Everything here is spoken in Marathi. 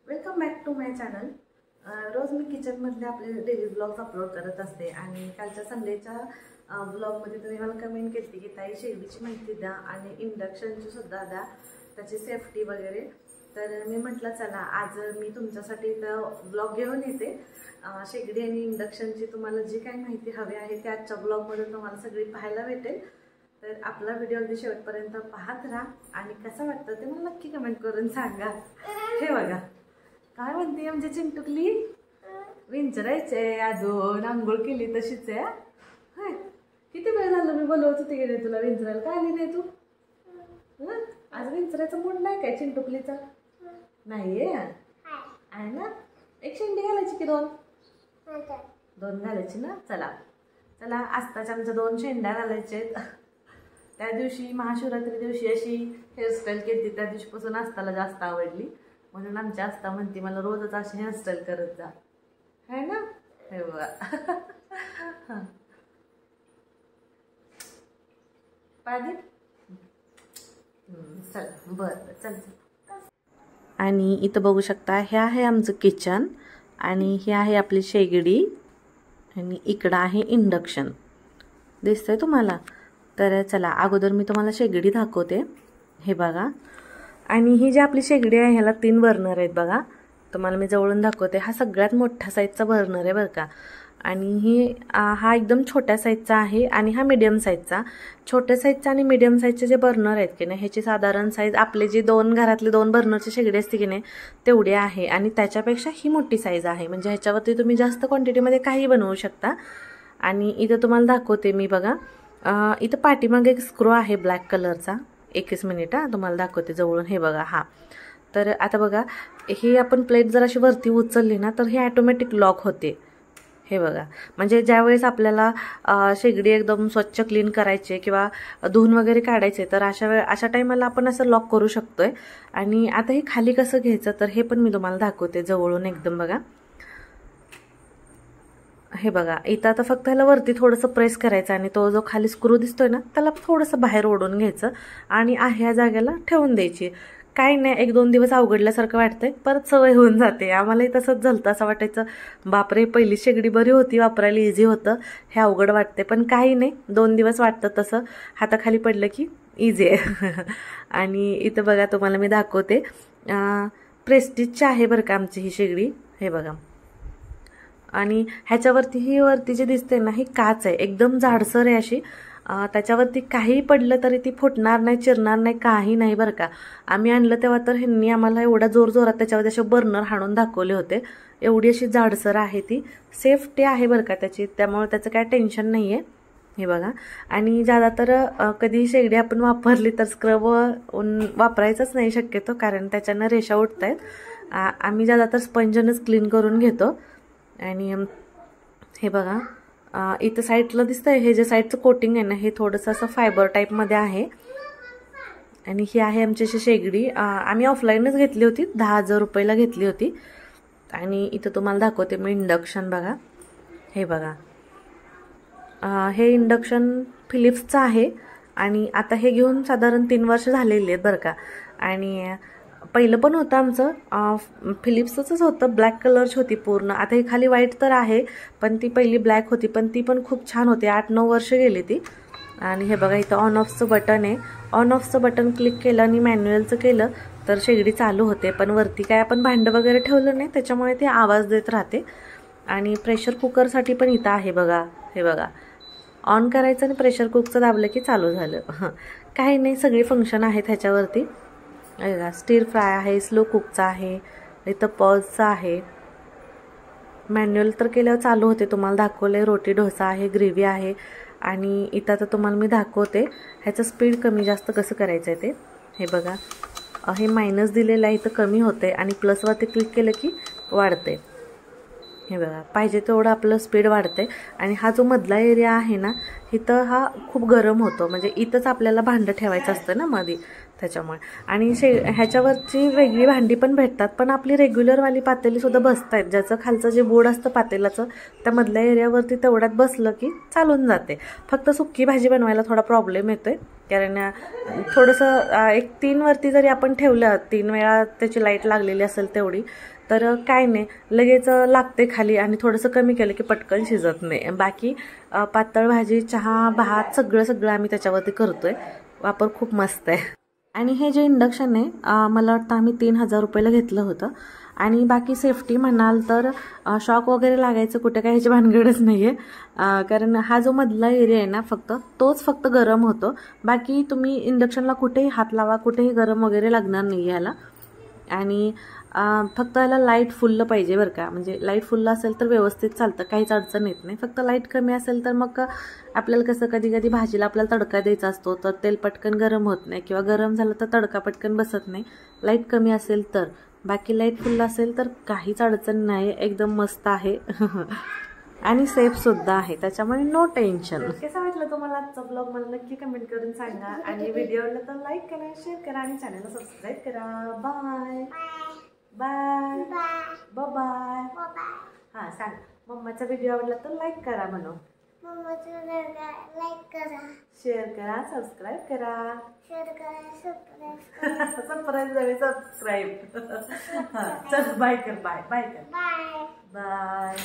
Welcome back to my channel. रोज मी किचनमधले आपले डेली ब्लॉग्स अपलोड करत असते आणि कालच्या संडेच्या ब्लॉगमध्ये तुम्ही मला कमेंट केली की ताई शेगडीची माहिती द्या आणि इंडक्शनची सुद्धा द्या, त्याची सेफ्टी वगैरे। तर मी म्हटलं चला आज मी तुमच्यासाठी ब्लॉग घेऊन येते। शेगडी आणि इंडक्शनची तुम्हाला जी काही माहिती हवी आहे ती आजच्या ब्लॉगमध्ये तुम्हाला सगळी पाहायला भेटेल। तर आपला व्हिडिओ अगदी शेवटपर्यंत पाहत राहा आणि कसं वाटतं ते मला नक्की कमेंट करून सांगा। हे बघा काय म्हणते म्हणजे चिंटुकली विंचरायचे अजून आंघोळ केली तशीच आहे। हाय किती वेळ झालं मी बोलवत होते की तुला विंचरायला, काय आली नाही तू? आज विंचरायचा मूड नाही काय चिंटुकलीचा? नाहीये आहे ना। एक शेंडी घालायची की दोन घालायची ना। चला चला आस्ताच्या आमच्या 2 शेंड्या घालायच्या आहेत। त्या दिवशी महाशिवरात्री दिवशी अशी हेअरस्टाईल केली, त्या दिवशीपासून आस्ताला जास्त आवडली म्हणून आमची आस्ता म्हणते मला रोजच अशी हेअरस्टाईल करत जा, है ना। हे बघा पाणी चल बरं चल। आणि इथं बघू शकता हे आहे आमचं किचन आणि हे आहे आपली शेगडी आणि इकडं आहे इंडक्शन, दिसतंय तुम्हाला? तर चला अगोदर मी तुम्हाला शेगडी दाखवते। हे बघा आणि ही जी आपली शेगडी आहे ह्याला 3 बर्नर आहेत बघा, तुम्हाला मी जवळून दाखवते। हा सगळ्यात मोठ्या साईजचा बर्नर आहे बरं का। आणि हा एकदम छोट्या साईजचा आहे आणि हा मीडियम साईजचा। छोट्या साईजचा आणि मीडियम साईजचे जे बर्नर आहेत की नाही ह्याची साधारण साईज आपले जे घरातले 2 बर्नरची शेगडी असते की नाही तेवढी आहे आणि त्याच्यापेक्षा ही मोठी साईज आहे, म्हणजे ह्याच्यावरती तुम्ही जास्त क्वांटिटीमध्ये काही बनवू शकता। आणि इथं तुम्हाला दाखवते मी बघा, इथं पाठीमागे एक स्क्रू आहे ब्लॅक कलरचा। 21 मिनिट तुम्हाला दाखवते जवळून। हे बघा हा, तर आता बघा हे आपण प्लेट जर अशी वरती उचलली ना तर हे ऑटोमॅटिक लॉक होते। हे बघा म्हणजे ज्यावेळेस आपल्याला शेगडी एकदम स्वच्छ क्लीन करायचे किंवा धुवून वगैरे काढायचे तर अशा टायमाला आपण असं लॉक करू शकतोय। आणि आता हे खाली कसं घ्यायचं तर हे पण मी तुम्हाला दाखवते जवळून एकदम बघा। हे बघा इथं आता फक्त ह्याला वरती थोडंसं प्रेस करायचं आणि तो जो खाली स्क्रू दिसतोय ना त्याला थोडंसं बाहेर ओढून घ्यायचं आणि ह्या जागेला ठेवून द्यायची। काही नाही 1-2 दिवस अवघडल्यासारखं वाटतंय, परत सवय होऊन जाते। आम्हालाही तसंच झालं, असं वाटायचं बापरे पहिली शेगडी बरी होती, वापरायला इझी होतं, हे अवघड वाटते। पण काही नाही 2 दिवस वाटतं तसं, हाताखाली पडलं की इझी आहे। आणि इथं बघा तुम्हाला मी दाखवते, प्रेस्टिजची आहे बरं का आमची ही शेगडी। हे बघा आणि ह्याच्यावरती ही वरती जे दिसते ना ही काच आहे, एकदम जाडसर आहे अशी। त्याच्यावरती काही पडलं तरी ती फुटणार नाही, चिरणार नाही, काही नाही बरं का। आम्ही आणलं तेव्हा तर ह्यांनी आम्हाला एवढा जोरात त्याच्यावरती असे बर्नर हाणून दाखवले होते, एवढी अशी जाडसर आहे ती। सेफ्टी आहे बरं का त्याची, त्यामुळे त्याचं काय टेन्शन नाही आहे। हे बघा आणि ज्यादा तर कधी शेगडी आपण वापरली तर स्क्रब वापरायचंच नाही शक्यतो, कारण त्याच्यानं रेषा उठत आहेत। आम्ही ज्यादा तर स्पंजनच क्लीन करून घेतो। आणि हे बघा इथं साईडला दिसतंय हे जे साईडचं कोटिंग आहे ना हे थोडंसं असं फायबर टाईपमध्ये आहे। आणि ही आहे आमची अशी शेगडी, आम्ही ऑफलाईनच घेतली होती, 10,000 रुपयाला घेतली होती। आणि इथं तुम्हाला दाखवते मी इंडक्शन बघा। हे बघा हे इंडक्शन फिलिप्सचं आहे आणि आता हे घेऊन साधारण 3 वर्ष झालेली आहेत बरं का। आणि पहिलं पण होतं आमचं फिलिप्सचंच होतं, ब्लॅक कलरची होती पूर्ण। आता ही खाली व्हाईट तर आहे पण ती पहिली ब्लॅक होती, पण ती पण खूप छान होती, 8-9 वर्ष गेली ती। आणि हे बघा इथं ऑन ऑफचं बटन आहे, ऑन ऑफचं बटन क्लिक केलं आणि मॅन्युअलचं केलं तर शेगडी चालू होते, पण वरती काय आपण भांडं वगैरे ठेवलं नाही त्याच्यामुळे ती आवाज देत राहते। आणि प्रेशर कुकरसाठी पण इथं आहे बघा। हे बघा ऑन करायचं आणि प्रेशर कुकचं दाबलं की चालू झालं। काही नाही सगळे फंक्शन आहेत ह्याच्यावरती। स्टिर फ्राय आहे, स्लो कुकचा आहे, इथं पॉजचा आहे, मॅन्युअल तर केल्यावर चालू होते, तुम्हाला दाखवले। रोटी डोसा आहे, ग्रेव्ही आहे। आणि इथं तर तुम्हाला मी दाखवते ह्याचं स्पीड कमी जास्त कसं करायचं आहे ते। हे बघा हे मायनस दिलेलं आहे, इथं कमी होते आणि प्लसवरती क्लिक केलं की वाढते। हे बघा पाहिजे तेवढं आपलं स्पीड वाढते। आणि हा जो मधला एरिया आहे ना इथं हा खूप गरम होतो, म्हणजे इथंच आपल्याला भांडं ठेवायचं असतं ना मध्ये, त्याच्यामुळे. आणि ह्याच्यावरची वेगळी भांडी पण भेटतात, पण आपली रेग्युलरवाली पातेलीसुद्धा बसत आहेत. ज्याचं खालचं जे बोर्ड असतं पातेलाचं त्या मधल्या एरियावरती तेवढ्यात बसलं की चालून जाते. फक्त सुक्की भाजी बनवायला थोडा प्रॉब्लेम येतोय, कारण थोडंसं एक 3 वरती जरी आपण ठेवलं, 3 वेळा त्याची लाईट लागलेली असेल तेवढी, तर काय नाही लगेच लागते खाली. आणि थोडंसं कमी केलं की पटकन शिजत नाही. बाकी पातळ भाजी, चहा, भात सगळं आम्ही त्याच्यावरती करतोय. वापर खूप मस्त आहे. आणि हे जे इंडक्शन आहे मला वाटतं आम्ही 3000 रुपयाला घेतलं होतं. आणि बाकी सेफ्टी म्हणाल तर शॉक वगैरे लागायचं कुठे काय ह्याची भानगडच नाही आहे, कारण हा जो मधला एरिया आहे ना तोच फक्त गरम होतो. बाकी तुम्ही इंडक्शनला कुठेही हात लावा, कुठेही गरम वगैरे लागणार नाही याला. आणि फक्त याला लाईट फुल्ल पाहिजे बरं का, म्हणजे लाईट फुल्ल असेल तर व्यवस्थित चालतं, काहीच अडचण येत नाही. फक्त लाईट कमी असेल तर मग आपल्याला कसं कधी कधी भाजीला आपल्याला तडका द्यायचा असतो, तर तेल पटकन गरम होत नाही किंवा गरम झालं तर तडका पटकन बसत नाही, लाईट कमी असेल तर. बाकी लाईट फुल्ल असेल तर काहीच अडचण नाही, एकदम मस्त आहे. आणि सेफसुद्धा आहे, त्याच्यामुळे नो टेन्शन. कसं वाटलं तुम्हाला आजचा ब्लॉग मला नक्की कमेंट करून सांगा. आणि व्हिडिओ आवडला तर लाईक करा, शेअर करा आणि चॅनलला सबस्क्राईब करा. Bye bye bye bye. हां सांग, मम्माचा व्हिडिओ आवडला तर लाईक करा म्हणून. लाईक करा, शेअर करा, सबस्क्राईब करा. सबस्क्राईब. चल बाय कर, बाय बाय कर, बाय बाय.